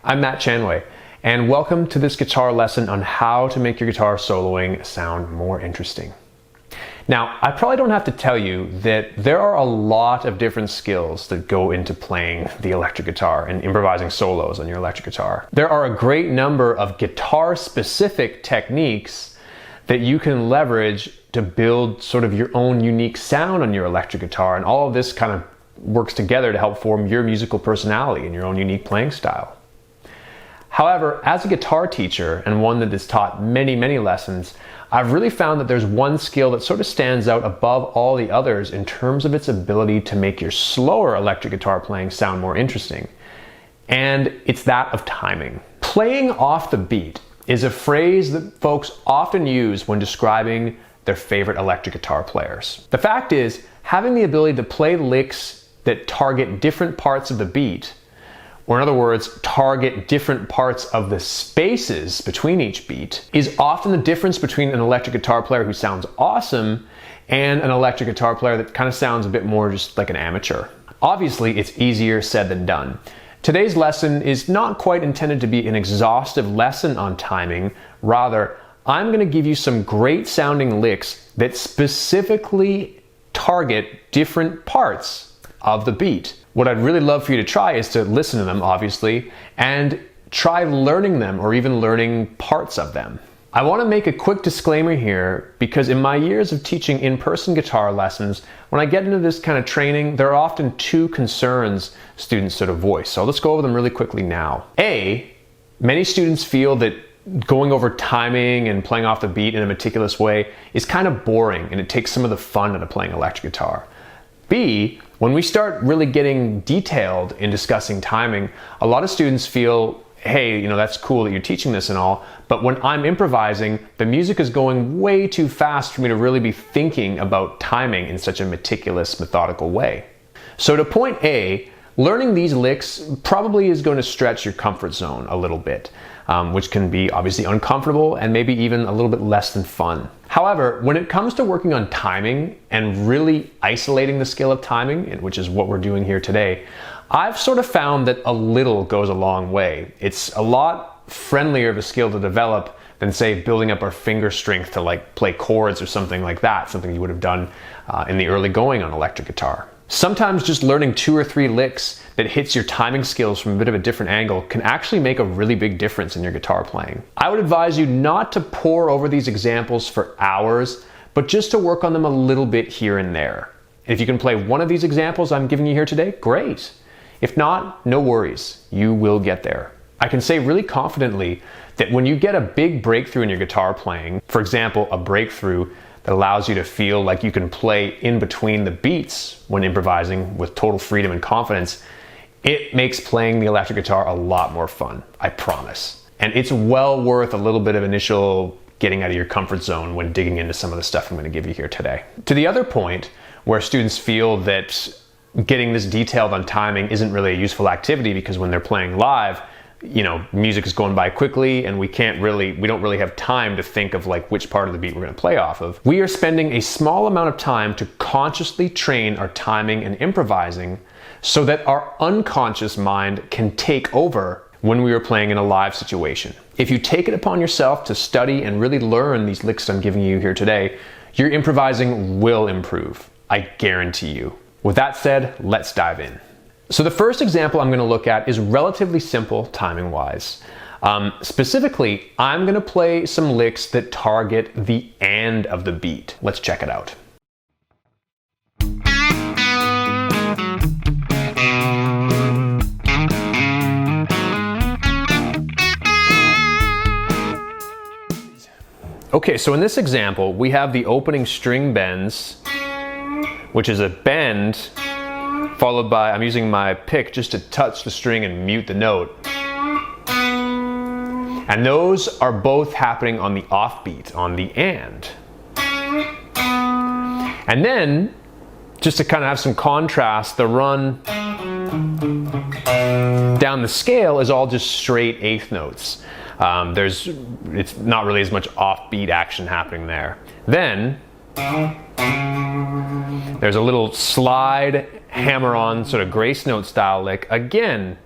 I'm Matt Chanway, and welcome to this guitar lesson on how to make your guitar soloing sound more interesting. Now, I probably don't have to tell you that there are a lot of different skills that go into playing the electric guitar and improvising solos on your electric guitar. There are a great number of guitar-specific techniques that you can leverage to build sort of your own unique sound on your electric guitar, and all of this kind of works together to help form your musical personality and your own unique playing style. However, as a guitar teacher and one that has taught many lessons, I've really found that there's one skill that sort of stands out above all the others in terms of its ability to make your slower electric guitar playing sound more interesting. And it's that of timing. Playing off the beat is a phrase that folks often use when describing their favorite electric guitar players. The fact is, having the ability to play licks that target different parts of the beat, or in other words, target different parts of the spaces between each beat, is often the difference between an electric guitar player who sounds awesome and an electric guitar player that kind of sounds a bit more just like an amateur. Obviously, it's easier said than done. Today's lesson is not quite intended to be an exhaustive lesson on timing. Rather, I'm going to give you some great sounding licks that specifically target different parts of the beat. What I'd really love for you to try is to listen to them, obviously, and try learning them or even learning parts of them. I want to make a quick disclaimer here because in my years of teaching in-person guitar lessons, when I get into this kind of training, there are often two concerns students sort of voice. So let's go over them really quickly now. A, many students feel that going over timing and playing off the beat in a meticulous way is kind of boring and it takes some of the fun out of playing electric guitar. B, when we start really getting detailed in discussing timing, a lot of students feel, hey, that's cool that you're teaching this and all, but when I'm improvising, the music is going way too fast for me to really be thinking about timing in such a meticulous, methodical way. So to point A, learning these licks probably is going to stretch your comfort zone a little bit, which can be obviously uncomfortable and maybe even a little bit less than fun. However, when it comes to working on timing and really isolating the skill of timing, which is what we're doing here today, I've sort of found that a little goes a long way. It's a lot friendlier of a skill to develop than, say, building up our finger strength to like play chords or something like that, something you would have done in the early going on electric guitar. Sometimes just learning 2 or 3 licks that hits your timing skills from a bit of a different angle can actually make a really big difference in your guitar playing. I would advise you not to pore over these examples for hours, but just to work on them a little bit here and there. And if you can play one of these examples I'm giving you here today, great. If not, no worries, you will get there. I can say really confidently that when you get a big breakthrough in your guitar playing, for example, a breakthrough that allows you to feel like you can play in between the beats when improvising with total freedom and confidence, it makes playing the electric guitar a lot more fun, I promise. And it's well worth a little bit of initial getting out of your comfort zone when digging into some of the stuff I'm going to give you here today. To the other point where students feel that getting this detailed on timing isn't really a useful activity because when they're playing live, music is going by quickly and we don't really have time to think of like which part of the beat we're going to play off of. We are spending a small amount of time to consciously train our timing and improvising so that our unconscious mind can take over when we are playing in a live situation. If you take it upon yourself to study and really learn these licks I'm giving you here today, your improvising will improve. I guarantee you. With that said, let's dive in. So the first example I'm going to look at is relatively simple timing-wise. Specifically, I'm going to play some licks that target the and of the beat. Let's check it out. Okay, so in this example, we have the opening string bends, which is a bend followed by, I'm using my pick just to touch the string and mute the note. And those are both happening on the offbeat, on the and. And then, just to kind of have some contrast, the run down the scale is all just straight eighth notes. It's not really as much offbeat action happening there. Then, there's a little slide, hammer-on, sort of grace note style lick, again,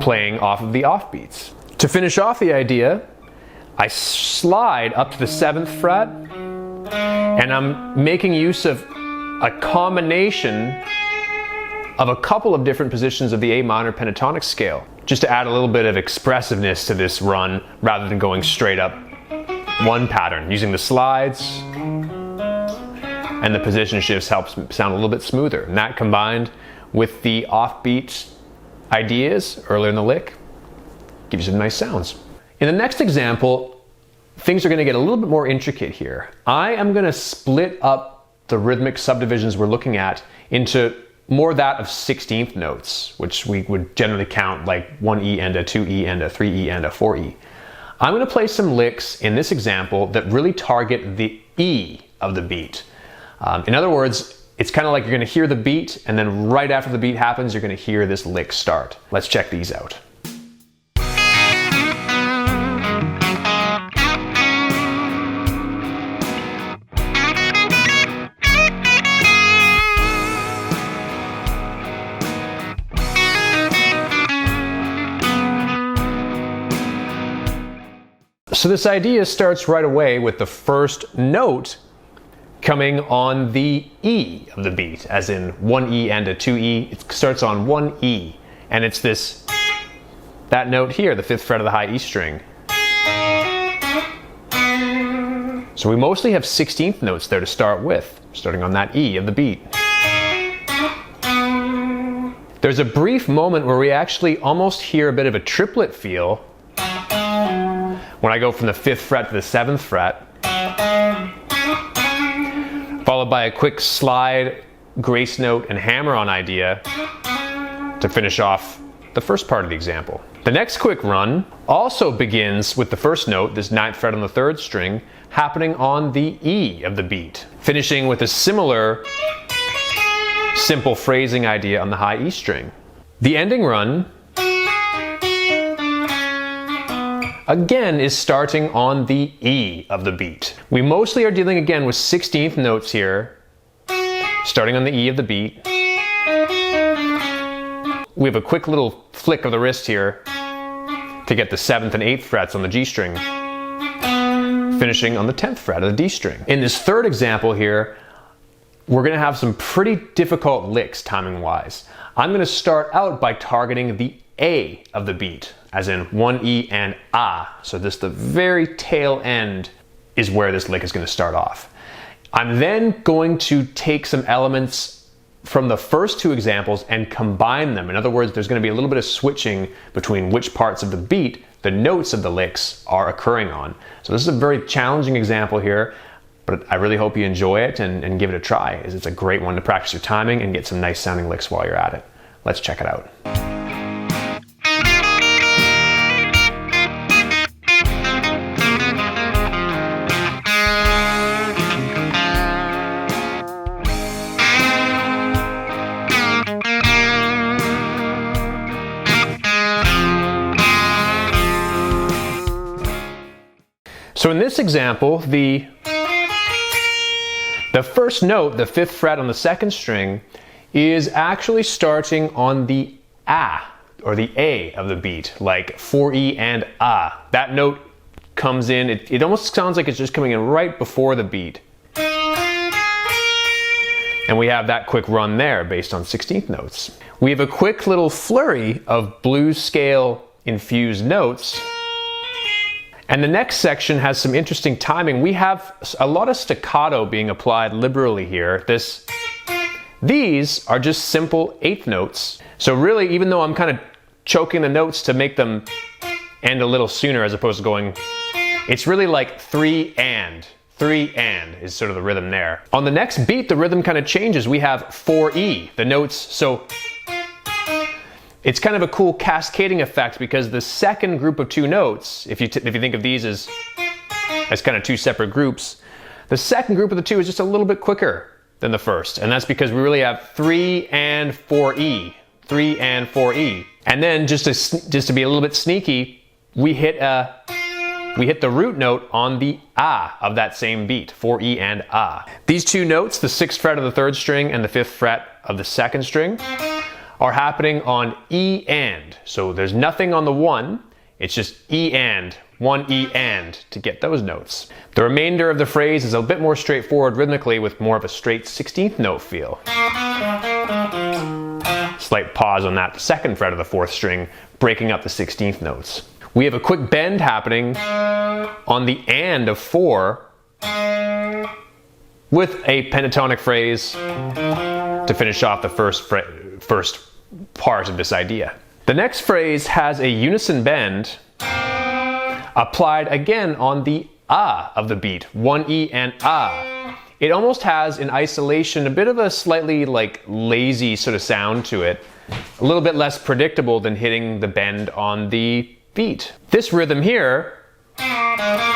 playing off of the offbeats. To finish off the idea, I slide up to the 7th fret, and I'm making use of a combination of a couple of different positions of the A minor pentatonic scale, just to add a little bit of expressiveness to this run rather than going straight up one pattern. Using the slides and the position shifts helps sound a little bit smoother, and that combined with the offbeat ideas earlier in the lick gives you some nice sounds. In the next example, things are going to get a little bit more intricate here. I am going to split up the rhythmic subdivisions we're looking at into more that of 16th notes, which we would generally count like 1E and a 2E and a 3E and a 4E. I'm going to play some licks in this example that really target the E of the beat. In other words, it's kind of like you're going to hear the beat, and then right after the beat happens, you're going to hear this lick start. Let's check these out. So this idea starts right away with the first note coming on the E of the beat, as in 1E and a 2E. It starts on 1E, and it's that note here, the 5th fret of the high E string. So we mostly have 16th notes there to start with, starting on that E of the beat. There's a brief moment where we actually almost hear a bit of a triplet feel when I go from the 5th fret to the 7th fret, followed by a quick slide, grace note, and hammer-on idea to finish off the first part of the example. The next quick run also begins with the first note, this 9th fret on the 3rd string, happening on the E of the beat, finishing with a similar simple phrasing idea on the high E string. The ending run again is starting on the E of the beat. We mostly are dealing again with 16th notes here, starting on the E of the beat. We have a quick little flick of the wrist here to get the 7th and 8th frets on the G string, finishing on the 10th fret of the D string. In this third example here, we're going to have some pretty difficult licks timing wise. I'm going to start out by targeting the A of the beat, as in 1E and A. So the very tail end is where this lick is going to start off. I'm then going to take some elements from the first two examples and combine them. In other words, there's going to be a little bit of switching between which parts of the beat the notes of the licks are occurring on. So this is a very challenging example here, but I really hope you enjoy it and give it a try, as it's a great one to practice your timing and get some nice sounding licks while you're at it. Let's check it out. So in this example, the first note, the 5th fret on the 2nd string, is actually starting on the A, or the A of the beat, like 4E and A. That note comes in, it almost sounds like it's just coming in right before the beat. And we have that quick run there based on 16th notes. We have a quick little flurry of blues scale infused notes. And the next section has some interesting timing. We have a lot of staccato being applied liberally here. These are just simple 8th notes. So really, even though I'm kind of choking the notes to make them end a little sooner as opposed to going, it's really like 3 and is sort of the rhythm there. On the next beat, the rhythm kind of changes. We have 4E, the notes. So it's kind of a cool cascading effect, because the second group of 2 notes, if you think of these as kind of 2 separate groups, the second group of the 2 is just a little bit quicker than the first. And that's because we really have 3 and 4E, 3 and 4E. And then just to be a little bit sneaky, we hit the root note on the A of that same beat, 4E and A. These 2 notes, the 6th fret of the 3rd string and the 5th fret of the 2nd string, are happening on E and. So there's nothing on the 1, it's just E and, 1 E and to get those notes. The remainder of the phrase is a bit more straightforward rhythmically with more of a straight 16th note feel. Slight pause on that 2nd fret of the 4th string, breaking up the 16th notes. We have a quick bend happening on the and of 4 with a pentatonic phrase to finish off the first part of this idea. The next phrase has a unison bend applied again on the of the beat, 1 E and It almost has in isolation a bit of a slightly like lazy sort of sound to it, a little bit less predictable than hitting the bend on the beat. This rhythm here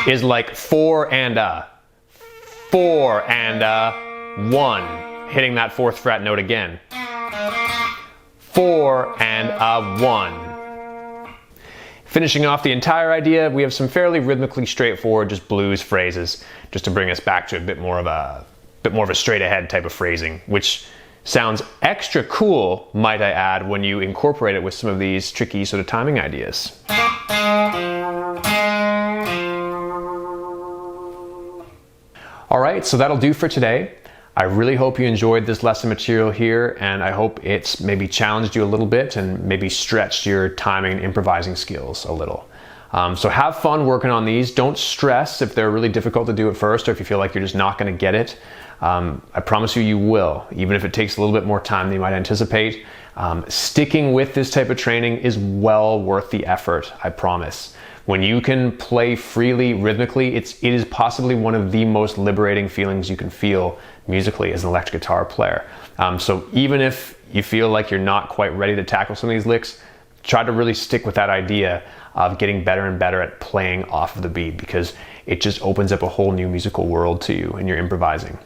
is like 4 and 4 and 1, hitting that 4th fret note again. 4 and 1. Finishing off the entire idea, we have some fairly rhythmically straightforward, just blues phrases, just to bring us back to a bit more of a straight ahead type of phrasing, which sounds extra cool, might I add, when you incorporate it with some of these tricky sort of timing ideas. All right, so that'll do for today. I really hope you enjoyed this lesson material here, and I hope it's maybe challenged you a little bit and maybe stretched your timing and improvising skills a little. So have fun working on these. Don't stress if they're really difficult to do at first, or if you feel like you're just not going to get it. I promise you, you will, even if it takes a little bit more time than you might anticipate. Sticking with this type of training is well worth the effort, I promise. When you can play freely rhythmically, it is possibly one of the most liberating feelings you can feel musically as an electric guitar player. So even if you feel like you're not quite ready to tackle some of these licks, try to really stick with that idea of getting better and better at playing off of the beat, because it just opens up a whole new musical world to you and you're improvising.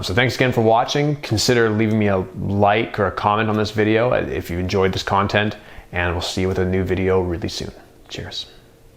So thanks again for watching. Consider leaving me a like or a comment on this video if you enjoyed this content, and we'll see you with a new video really soon. Cheers.